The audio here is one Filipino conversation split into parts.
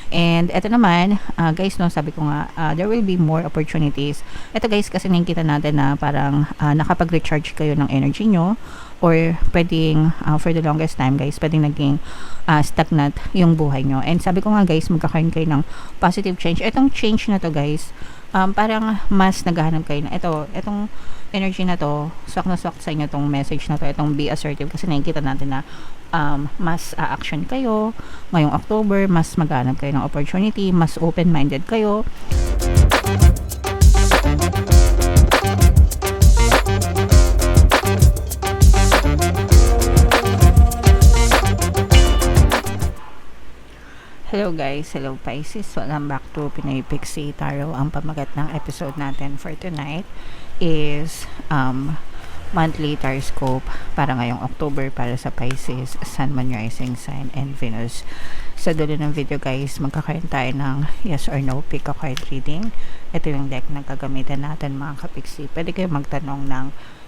And eto naman, guys, no, sabi ko nga, there will be more opportunities. Ito guys, kasi nakikita natin na parang nakapag-recharge kayo ng energy nyo, or pwedeng for the longest time guys, pwedeng naging stagnant yung buhay nyo. And sabi ko nga guys, magkakaroon kayo ng positive change. Etong change na to guys, parang mas naghahanap kayo na itong energy na to, swak na swak sa inyo tong message na to, itong be assertive, kasi nakikita natin na mas action kayo ngayong October, mas maghanap kayo ng opportunity, mas open-minded kayo. Hello guys, hello Pisces, welcome back to Pinoy Pixie Tarot. Ang pamagat ng episode natin for tonight is monthly horoscope para ngayong October para sa Pisces, Sun, Moon, Rising Sign, and Venus. Sa dulo ng video guys, magkakaroon tayo ng yes or no pick a card reading. Ito yung deck na gagamitin natin mga kapiksi. Pwede kayo magtanong ng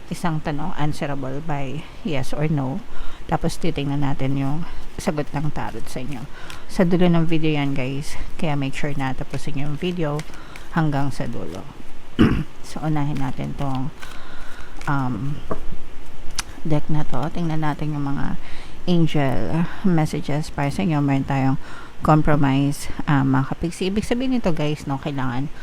isang tanong answerable by yes or no. Tapos titingnan natin yung sagot ng tarot sa inyo. Sa dulo ng video yan guys, kaya make sure na tapusin yung video hanggang sa dulo. So unahin natin tong deck na to. Tingnan natin yung mga angel messages para sa inyo. Meron tayong compromise, mga kapiksi. Ibig sabihin nito guys, no, kailangan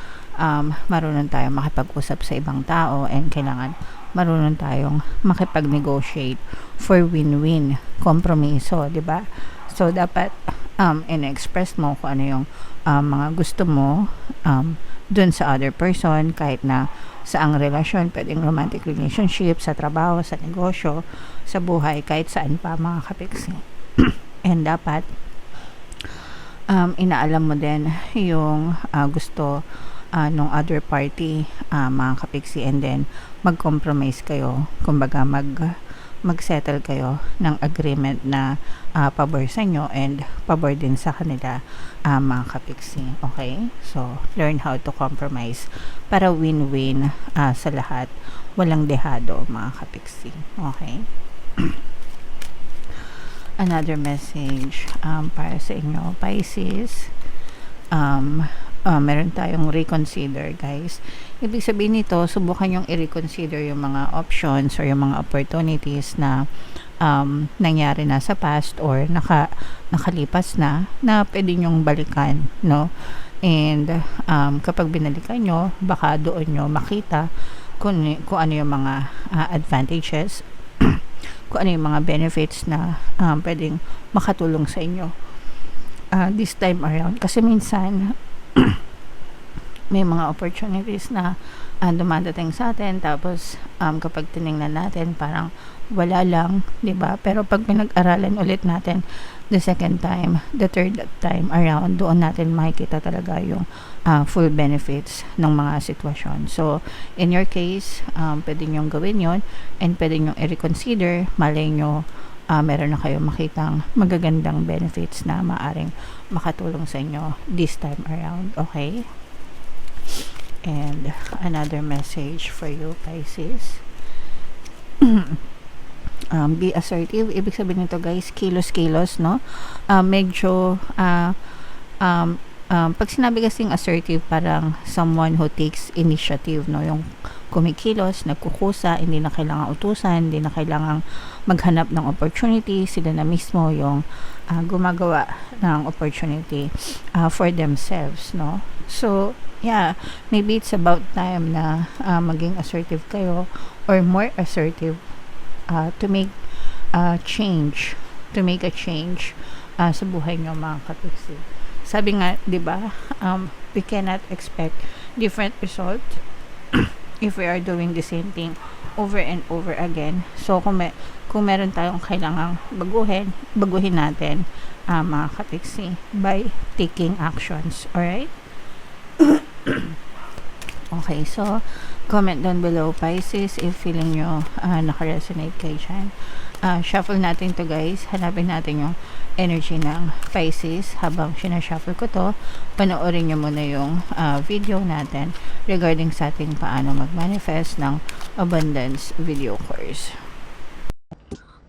marunong tayong makipag-usap sa ibang tao, and kailangan marunong tayong makipag-negotiate for win-win kompromiso, di ba? So dapat in-express mo kung ano yung mga gusto mo dun sa other person, kahit na sa ang relasyon, pwedeng romantic relationship, sa trabaho, sa negosyo, sa buhay, kahit saan pa mga kapiksi. And dapat inaalam mo din yung gusto nung other party, mga kapiksi, and then mag-compromise kayo, kumbaga mag-settle kayo ng agreement na pabor sa inyo and pabor din sa kanila, mga kapiksi. Okay? So, learn how to compromise para win-win sa lahat. Walang dehado, mga kapiksi. Okay? Another message para sa inyo, Pisces. Meron tayong reconsider guys. Ibig sabihin nito, subukan yung i-reconsider yung mga options or yung mga opportunities na nangyari na sa past or nakalipas na pwede nyong balikan, no? And kapag binalikan nyo, baka doon nyo makita kung ano yung mga advantages kung ano yung mga benefits na pwedeng makatulong sa inyo this time around. Kasi minsan may mga opportunities na dumadating sa atin, tapos kapag tiningnan natin parang wala lang, di ba? Pero pag pinag-aralan ulit natin the second time, the third time around, doon natin makikita talaga yung full benefits ng mga sitwasyon. So in your case, pwede nyong gawin yon, and pwede nyong i-reconsider. Malay nyo meron na kayo makitang magagandang benefits na maaring makatulong sa inyo this time around. Okay? And another message for you, Pisces. Be assertive. Ibig sabihin nito guys, kilos-kilos, no? Medyo pag sinabi kasing assertive, parang someone who takes initiative, no? Yung kumikilos, nagkukusa, hindi na kailangan utusan, hindi na kailangan maghanap ng opportunity, sila na mismo yung gumagawa ng opportunity for themselves, no? So yeah, maybe it's about time na maging assertive kayo, or more assertive, to make change, to make a change sa buhay nyo, mga kapiksi. Sabi nga, di ba, we cannot expect different result if we are doing the same thing over and over again. So kung meron tayong kailangang baguhin natin, mga kapiksi, by taking actions. Alright? Okay, so comment down below, Pisces, if feeling nyo naka-resonate kayo dyan. Shuffle natin to guys. Hanapin natin yung energy ng Pisces. Habang sinashuffle ko to, panoorin nyo muna yung video natin regarding sa ating paano mag-manifest ng abundance video course.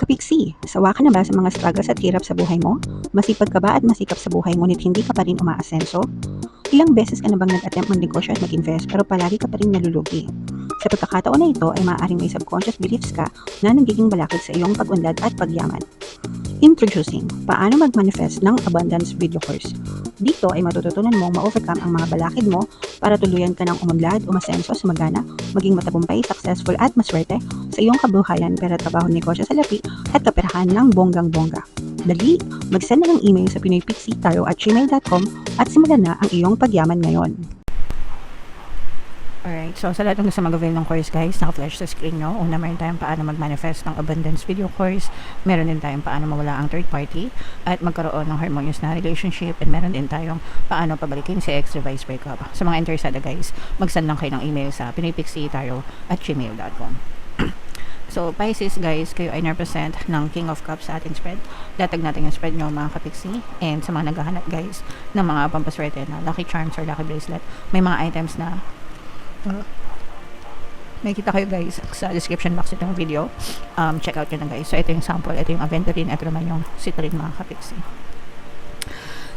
Kapiksi, sawa ka na ba sa mga struggles at hirap sa buhay mo? Masipag ka ba at masikap sa buhay ngunit hindi ka pa rin umaasenso? Ilang beses ka na bang nag-attempt magnegosyo at mag-invest pero palagi ka pa rin nalulugi? Sa pagkakataon na ito ay maaaring may subconscious beliefs ka na nagiging balakid sa iyong pag-unlad at pagyaman. Introducing, paano mag-manifest ng abundance video course. Dito ay matututunan mong ma-overcome ang mga balakid mo para tuluyan ka ng umunlad, umasenso, sumagana, maging matagumpay, successful at maswerte sa iyong kabuhayan, pera, trabaho, negosyo, salapi at kaperahan ng bonggang-bongga. Dali, mag-send na ng email sa pinoypixie@gmail.com at simulan na ang iyong pagyaman ngayon. Alright, so sa lahat ng gusto mag-avail ng course guys, naka-flash sa screen nyo. Una, meron tayong paano mag-manifest ng abundance video course. Meron din tayong paano mawala ang third party at magkaroon ng harmonious na relationship. And meron din tayong paano pabalikin si ex-revised breakup. Sa mga interesado guys, mag-send lang kayo ng email sa pinoypixie@gmail.com. So, Pisces guys, kayo ay represent ng King of Cups sa ating spread. Datag natin yung spread nyo mga kapiksi. And sa mga naghahanap guys ng mga pampaswerte na lucky charms or lucky bracelet, may mga items na may kita kayo guys sa description box itong video. Check out yun na guys. So, ito yung sample, ito yung aventurine, ito naman yung citrine mga kapiksi.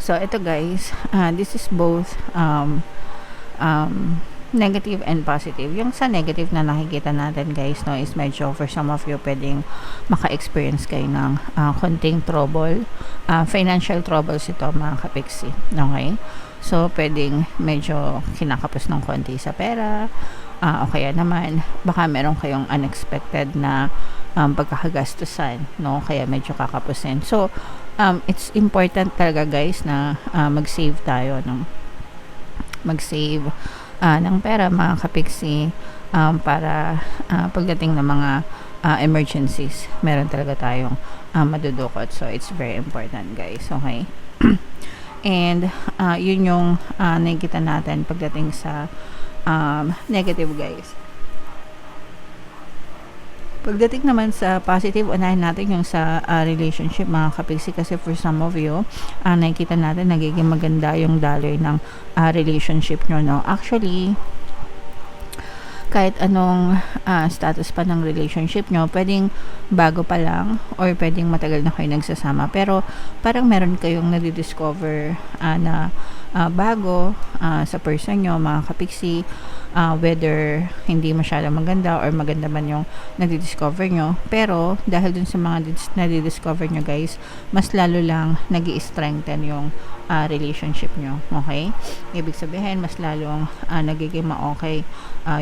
So, ito guys, this is both negative and positive. Yung sa negative na nakikita natin guys, no, is medyo for some of you pwedeng maka-experience kayo ng konting trouble, financial troubles ito mga kapiksi. Okay? So, pwedeng medyo kinakapos ng konti sa pera, o kaya naman baka meron kayong unexpected na pagkakagastusan, no? Kaya medyo kakapusin. So, it's important talaga guys na mag-save tayo, no? Mag-save ng pera mga kapiksi, para pagdating ng mga emergencies, meron talaga tayong madudukot. So, it's very important guys. Okay? And yun yung nakikita natin pagdating sa negative guys. Pagdating naman sa positive, unahin natin yung sa relationship mga kapiksi, kasi for some of you, nakikita natin nagiging maganda yung daloy ng relationship nyo, no? Actually, kahit anong status pa ng relationship nyo, pwedeng bago pa lang or pwedeng matagal na kayo nagsasama, pero parang meron kayong nadidiscover na bago sa person nyo mga kapiksi, whether hindi masyadong maganda or maganda man yung nadidiscover nyo, pero dahil dun sa mga nadidiscover nyo guys, mas lalo lang nag-i-strengthen yung relationship nyo. Okay? Ibig sabihin, mas lalong nagiging ma-okay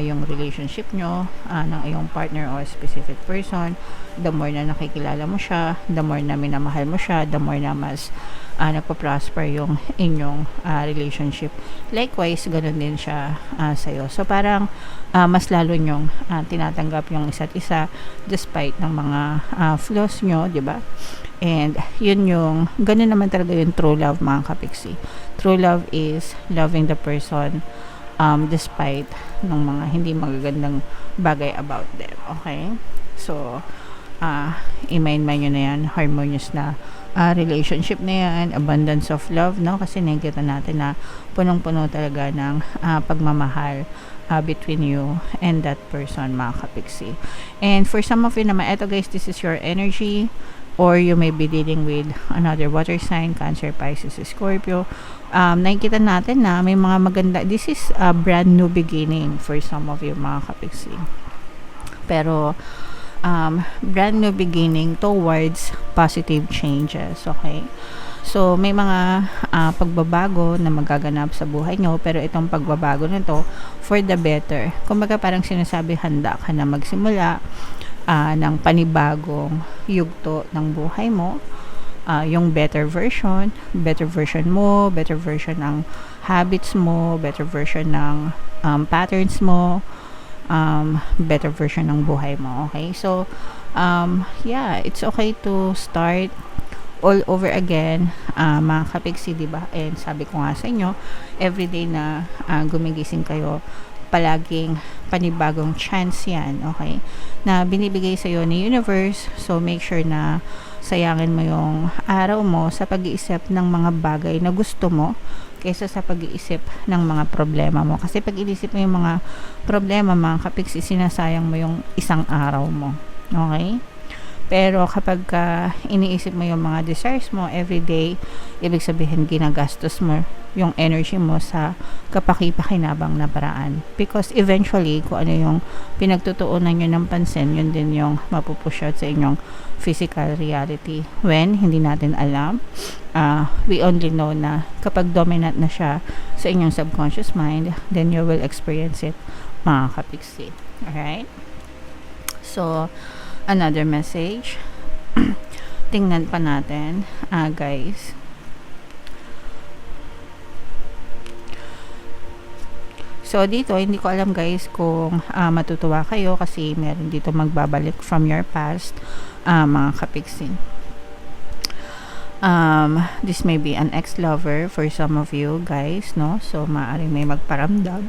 yung relationship nyo ng iyong partner or specific person. The more na nakikilala mo siya, the more na minamahal mo siya, the more na mas nagpa-prosper yung inyong relationship. Likewise, ganun din siya sa'yo. So, parang mas lalo nyong tinatanggap yung isa't isa despite ng mga flaws nyo, di ba? And yun yung, ganun naman talaga yung true love mga kapiksi. True love is loving the person despite ng mga hindi magagandang bagay about them. Okay? So, i-mind nyo na yan, harmonious na relationship na yan, abundance of love, no? Kasi nakikita natin na punong-puno talaga ng pagmamahal between you and that person mga kapiksi. And for some of you naman, eto guys, this is your energy, or you may be dealing with another water sign, Cancer, Pisces, Scorpio. Nakikita natin na may mga maganda, this is a brand new beginning for some of you mga kapiksi. Pero brand new beginning towards positive changes. Okay? So, may mga pagbabago na magaganap sa buhay nyo, pero itong pagbabago na to for the better. Kumbaga parang sinasabi, handa ka na magsimula ng panibagong yugto ng buhay mo, yung better version mo, better version ng habits mo, better version ng patterns mo, better version ng buhay mo. Okay? So, yeah, it's okay to start all over again, mga kapiksi, diba? And sabi ko nga sa inyo, everyday na gumigising kayo, palaging panibagong chance yan, okay? Na binibigay sa iyo ni universe. So, make sure na sayangin mo yung araw mo sa pag-iisip ng mga bagay na gusto mo kaysa sa pag-iisip ng mga problema mo. Kasi pag inisip mo yung mga problema, mga kapiksi, sinasayang mo yung isang araw mo. Okay? Pero kapag iniisip mo yung mga desires mo everyday, ibig sabihin ginagastos mo yung energy mo sa kapaki-pakinabang na paraan. Because eventually, kung ano yung pinagtutuunan nyo ng pansin, yun din yung mapupush out sa inyong physical reality. When hindi natin alam, we only know na kapag dominant na siya sa inyong subconscious mind, then you will experience it, mga kapiksi. Alright? So, another message. Tingnan pa natin, guys. So, dito, hindi ko alam guys kung matutuwa kayo kasi meron dito magbabalik from your past, mga kapiksi. This may be an ex-lover for some of you guys, no? So, maaaring may magparamdam.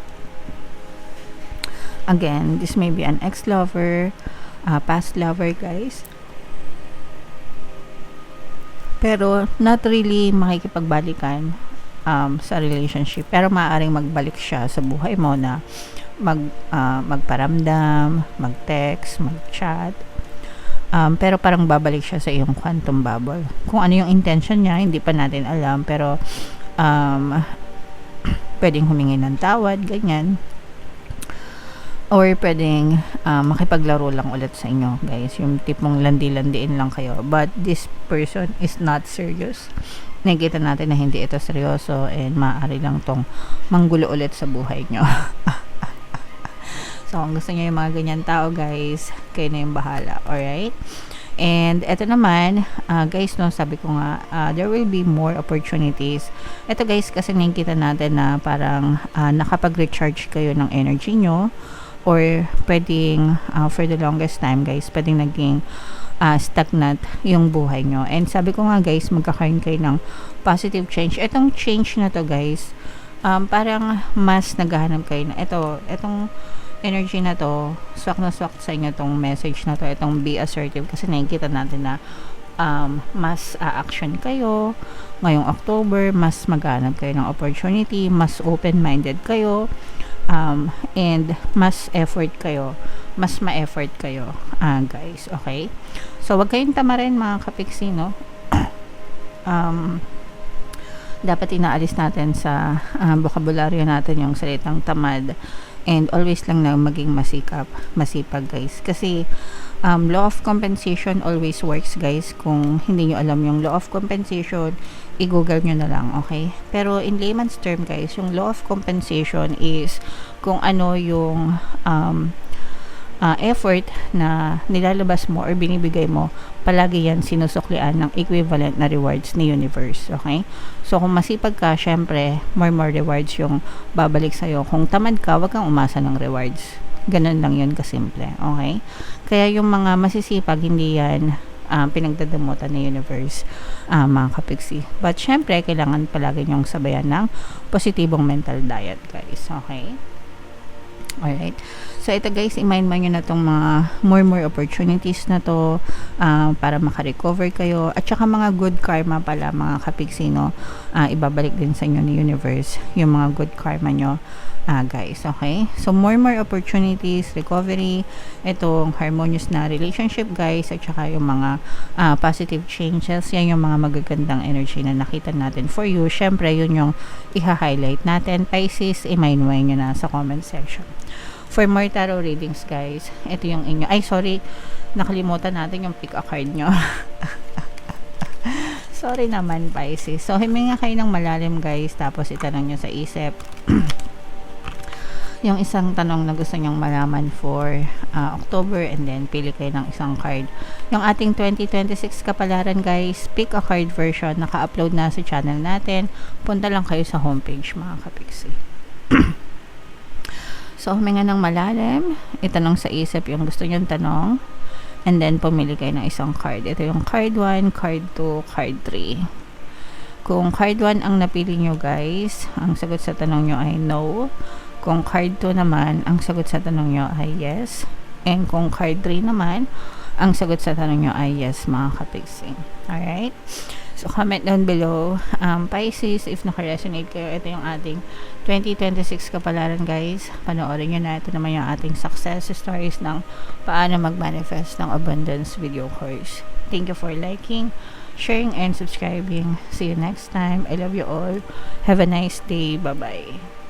Again, this may be an ex-lover, past lover guys. Pero, not really makikipagbalikan sa relationship, pero maaaring magbalik siya sa buhay mo na magparamdam, mag-text, mag-chat, pero parang babalik siya sa iyong quantum bubble. Kung ano yung intention niya, hindi pa natin alam, pero pwedeng humingi ng tawad, ganyan, or pwedeng makipaglaro lang ulit sa inyo guys, yung tipong landi-landiin lang kayo, but this person is not serious. Nakikita natin na hindi ito seryoso and maaari lang tong manggulo ulit sa buhay nyo. So, kung gusto nyo yung mga ganyan tao, guys, kayo na yung bahala. Alright? And, eto naman, guys, no, sabi ko nga, there will be more opportunities. Eto, guys, kasi nakikita natin na parang nakapag-recharge kayo ng energy nyo, or pwedeng, for the longest time, guys, pwedeng naging stagnant yung buhay nyo. And sabi ko nga guys, magkakaroon kayo ng positive change. Etong change na to guys, parang mas naghahanap kayo na etong energy na to, swak na swak sa inyo tong message na to, etong be assertive, kasi nakikita natin na mas action kayo ngayong October, mas maghanap kayo ng opportunity, mas open-minded kayo, and mas effort kayo, mas ma-effort kayo, guys, okay? So, wag kayong tamarin mga kapiksi, no? Dapat inaalis natin sa bokabularyo natin yung salitang tamad, and always lang na maging masipag guys, kasi law of compensation always works guys. Kung hindi nyo alam yung law of compensation, i-google nyo na lang, okay? Pero in layman's term guys, yung law of compensation is kung ano yung effort na nilalabas mo or binibigay mo, palagi yan sinusuklian ng equivalent na rewards ni universe, okay? So, kung masipag ka, syempre, more rewards yung babalik sa'yo. Kung tamad ka, wag kang umasa ng rewards. Ganun lang yun kasimple, okay? Kaya yung mga masisipag, hindi yan pinagdadamutan ni universe, mga kapiksi. But, syempre, kailangan palagi nyong sabayan ng positibong mental diet, guys, okay? Alright. So, ito guys, i-mind mo nyo na itong mga more opportunities na to, para makarecover kayo. At saka mga good karma pala, mga kapiksi, no? Ibabalik din sa inyo ni universe yung mga good karma nyo, guys. Okay? So, more opportunities, recovery, itong harmonious na relationship, guys, at saka yung mga positive changes. Yan yung mga magagandang energy na nakita natin for you. Syempre, yun yung i-highlight natin. Pisces, i-mind mo nyo na sa comment section. For more tarot readings, guys, ito yung inyo. Ay, sorry, nakalimutan natin yung pick a card nyo. Sorry naman, Pisces. So, himinga kayo ng malalim, guys, tapos itanong nyo sa isip yung isang tanong na gusto nyong malaman for October, and then pili kayo ng isang card. Yung ating 2026 kapalaran, guys, pick a card version, naka-upload na sa channel natin. Punta lang kayo sa homepage, mga kapiksi. So, huminga ng malalim, itanong sa isip yung gusto nyong tanong, and then pumili kayo ng isang card. Ito yung card 1, card 2, card 3. Kung card 1 ang napili nyo, guys, ang sagot sa tanong nyo ay no. Kung card 2 naman, ang sagot sa tanong nyo ay yes. And kung card 3 naman, ang sagot sa tanong nyo ay yes, mga kapiksi. Alright? So, comment down below. Pisces, if naka-resonate kayo, ito yung ating 2026 kapalaran, guys. Panoorin nyo na. Ito naman yung ating success stories ng paano mag-manifest ng abundance video course. Thank you for liking, sharing, and subscribing. See you next time. I love you all. Have a nice day. Bye-bye.